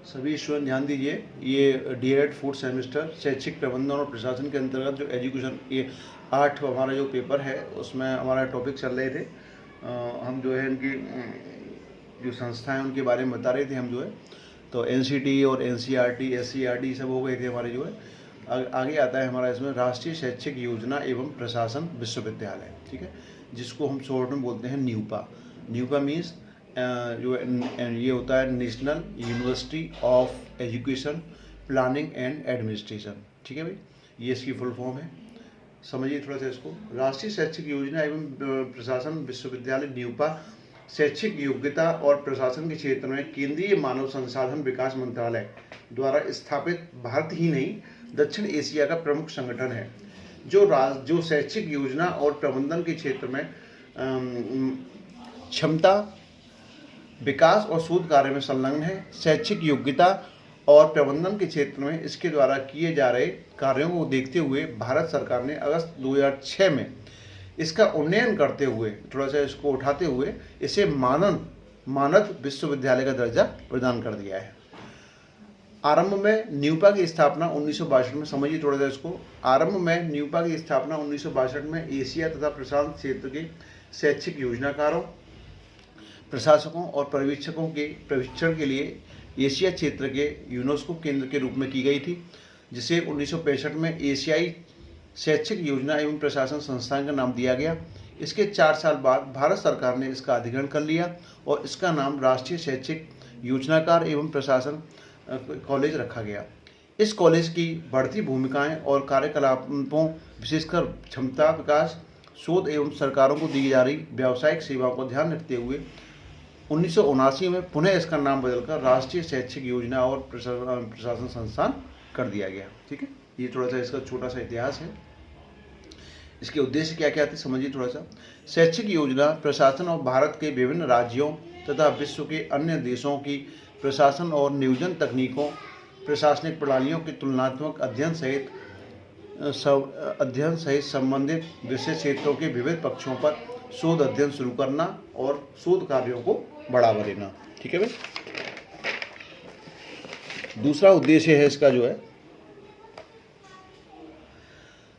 सभी स्टूडेंट ध्यान दीजिए, ये डीएलएड फोर्थ सेमेस्टर शैक्षिक प्रबंधन और प्रशासन के अंतर्गत जो एजुकेशन ये 8 हमारा जो पेपर है उसमें हमारा टॉपिक चल रहे थे। हम जो है इनकी जो संस्थाएं उनके बारे में बता रहे थे हम जो है, तो एनसीटी और एनसीईआरटी एससीईआरटी सब हो गए थे हमारे जो है। आगे आता है हमारा इसमें राष्ट्रीय शैक्षिक योजना एवं प्रशासन विश्वविद्यालय, ठीक है, जिसको हम शॉर्ट में बोलते हैं न्यूपा। न्यूपा मीन्स जो ये होता है national university of education planning and administration, ठीक है भाई, ये इसकी फुल फॉर्म है। समझिए थोड़ा सा इसको। राष्ट्रीय शैक्षिक योजना एवं प्रशासन विश्वविद्यालय न्यूपा शैक्षिक योग्यता और प्रशासन के क्षेत्र में केंद्रीय मानव संसाधन विकास मंत्रालय द्वारा स्थापित भारत ही नहीं दक्षिण एशिया का प्रमुख संगठन है, जो शैक्षिक योजना और प्रबंधन के क्षेत्र में क्षमता विकास और शोध कार्य में संलग्न है। शैक्षिक योग्यता और प्रबंधन के क्षेत्र में इसके द्वारा किए जा रहे कार्यों को देखते हुए भारत सरकार ने अगस्त 2006 में इसका उन्नयन करते हुए, थोड़ा सा इसको उठाते हुए, इसे मानद विश्वविद्यालय का दर्जा प्रदान कर दिया है। आरंभ में न्यूपा की स्थापना 1962 में, समझिए थोड़ा सा इसको। आरंभ में न्यूपा की स्थापना 1962 में एशिया तथा प्रशांत क्षेत्र के शैक्षिक योजनाकारों, प्रशासकों और पर्यवेक्षकों के प्रशिक्षण के लिए एशिया क्षेत्र के यूनेस्को केंद्र के रूप में की गई थी, जिसे 1965 में एशियाई शैक्षिक योजना एवं प्रशासन संस्थान का नाम दिया गया। इसके 4 साल बाद भारत सरकार ने इसका अधिग्रहण कर लिया और इसका नाम राष्ट्रीय शैक्षिक योजनाकार एवं प्रशासन कॉलेज रखा गया। इस कॉलेज की बढ़ती भूमिकाएं और कार्यकलापों, विशेषकर क्षमता विकास, शोध एवं सरकारों को दी जा रही व्यावसायिक सेवाओं को ध्यान रखते हुए 1979 में पुनः इसका नाम बदलकर राष्ट्रीय शैक्षिक योजना और प्रशासन संस्थान कर दिया गया, ठीक है। ये थोड़ा सा इसका छोटा सा इतिहास है। इसके उद्देश्य क्या क्या थे समझिए थोड़ा सा। शैक्षिक योजना प्रशासन और भारत के विभिन्न राज्यों तथा विश्व के अन्य देशों की प्रशासन और नियोजन तकनीकों, प्रशासनिक प्रणालियों के तुलनात्मक अध्ययन सहित संबंधित विषय क्षेत्रों के विविध पक्षों पर शोध अध्ययन शुरू करना और शोध कार्यों को बढ़ावा देना, ठीक है भाई। दूसरा उद्देश्य है इसका जो है,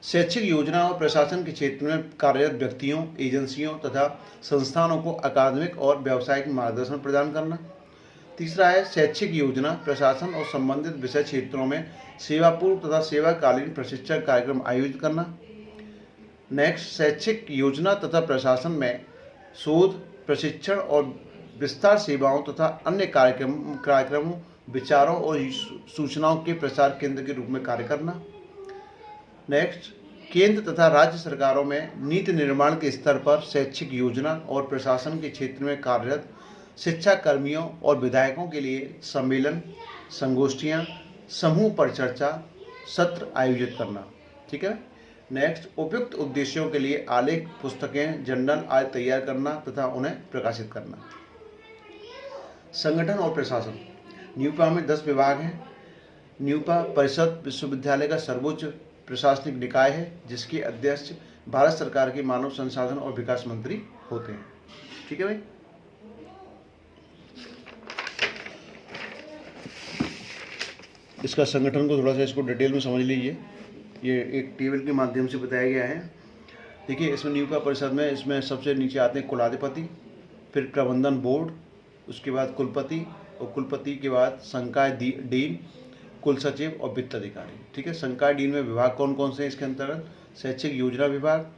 शैक्षिक योजना और प्रशासन के क्षेत्र में कार्यरत व्यक्तियों, एजेंसियों तथा संस्थानों को अकादमिक और व्यावसायिक मार्गदर्शन प्रदान करना। तीसरा है शैक्षिक योजना, प्रशासन और संबंधित विषय क्षेत्रों में सेवापूर्व तथा सेवाकालीन प्रशिक्षण कार्यक्रम आयोजित करना। नेक्स्ट, शैक्षिक योजना तथा प्रशासन में शोध, प्रशिक्षण और विस्तार सेवाओं तथा अन्य कार्यक्रमों, विचारों और सूचनाओं के प्रसार केंद्र के रूप में कार्य करना। नेक्स्ट, केंद्र तथा राज्य सरकारों में नीति निर्माण के स्तर पर शैक्षिक योजना और प्रशासन के क्षेत्र में कार्यरत शिक्षा कर्मियों और विधायकों के लिए सम्मेलन, संगोष्ठियां, समूह परिचर्चा सत्र आयोजित करना, ठीक है। नेक्स्ट, उपयुक्त उद्देश्यों के लिए आलेख, पुस्तकें, जर्नल आदि तैयार करना तथा उन्हें प्रकाशित करना। संगठन और प्रशासन। न्यूपा में 10 विभाग हैं। न्यूपा परिषद विश्वविद्यालय का सर्वोच्च प्रशासनिक निकाय है, जिसके अध्यक्ष भारत सरकार के मानव संसाधन और विकास मंत्री होते हैं, ठीक है भाई। इसका संगठन को थोड़ा सा इसको डिटेल में समझ लीजिए। ये एक टेबल के माध्यम से बताया गया है। देखिए, इसमें न्यूपा परिषद में इसमें सबसे नीचे आते हैं कुलाधिपति, फिर प्रबंधन बोर्ड, उसके बाद कुलपति, और कुलपति के बाद संकाय डीन, कुल सचिव और वित्त अधिकारी, ठीक है। संकाय डीन में विभाग कौन कौन से हैं इसके अंतर्गत? शैक्षिक योजना विभाग,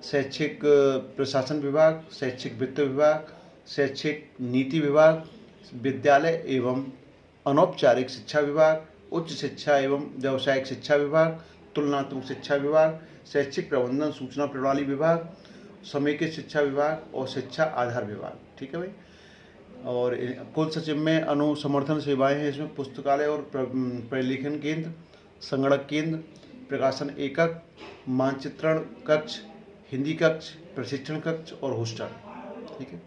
शैक्षिक प्रशासन विभाग, शैक्षिक वित्त विभाग, शैक्षिक नीति विभाग, विद्यालय एवं अनौपचारिक शिक्षा विभाग, उच्च शिक्षा एवं व्यावसायिक शिक्षा विभाग, तुलनात्मक शिक्षा विभाग, शैक्षिक प्रबंधन सूचना प्रणाली विभाग, समेकित शिक्षा विभाग और शिक्षा आधार विभाग, ठीक है भाई। और कुल सचिव में अनुसमर्थन सेवाएं हैं इसमें पुस्तकालय और प्रलेखन केंद्र, संगणक केंद्र, प्रकाशन एकक, मानचित्रण कक्ष, हिंदी कक्ष, प्रशिक्षण कक्ष और हॉस्टल, ठीक है।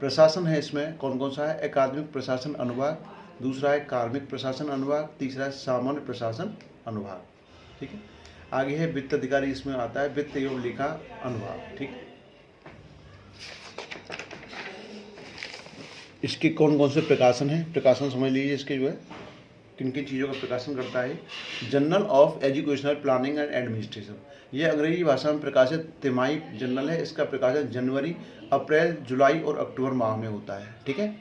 प्रशासन है इसमें कौन कौन सा है? अकादमिक प्रशासन अनुभाग, दूसरा है कार्मिक प्रशासन अनुभाग, तीसरा है सामान्य प्रशासन अनुभाग, ठीक है। आगे है वित्त अधिकारी, इसमें आता है वित्त एवं लेखा अनुभाग, ठीक। इसके कौन कौन से प्रकाशन हैं, प्रकाशन समझ लीजिए इसके जो है किन किन चीज़ों का प्रकाशन करता है। Journal of educational planning and administration, यह अंग्रेजी भाषा में प्रकाशित तिमाही जर्नल है। इसका प्रकाशन जनवरी, अप्रैल, जुलाई और अक्टूबर माह में होता है। ठीक है।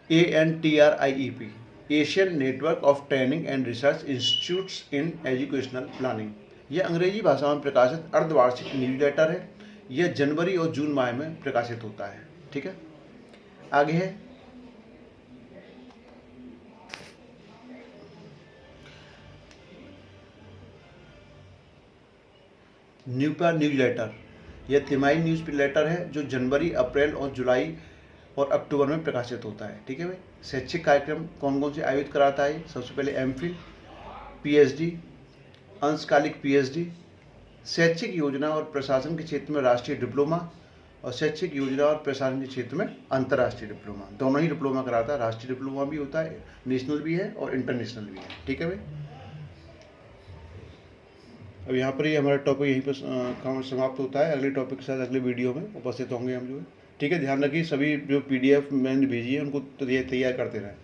ANTRIEP, Asian network of training and research institutes in educational planning, यह अंग्रेजी भाषा में प्रकाशित अर्धवार्षिक न्यूज़लेटर है। यह जनवरी और जून माह में प्रकाशित होता है। ठीक है। आगे है न्यूपा न्यूज़लेटर, यह तिमाही न्यूज़ लेटर है जो जनवरी, अप्रैल और जुलाई और अक्टूबर में प्रकाशित होता है। ठीक है भाई। शैक्षिक कार्यक्रम कौन कौन से आयोजित कराता है? सबसे पहले MPhil, PhD, अंशकालिक PhD, शैक्षिक योजना और प्रशासन के क्षेत्र में राष्ट्रीय डिप्लोमा, और शैक्षिक योजना और प्रशासन के क्षेत्र में अंतर्राष्ट्रीय डिप्लोमा। दोनों ही डिप्लोमा कराता है, राष्ट्रीय डिप्लोमा भी होता है, नेशनल भी है और इंटरनेशनल भी है। ठीक है भाई। अब यहाँ पर ही हमारा टॉपिक यहीं पर समाप्त होता है। अगले टॉपिक के साथ अगले वीडियो में उपस्थित होंगे हम जो है। ठीक है। ध्यान रखिए सभी जो PDF मैंने भेजी है उनको तैयार करते रहें।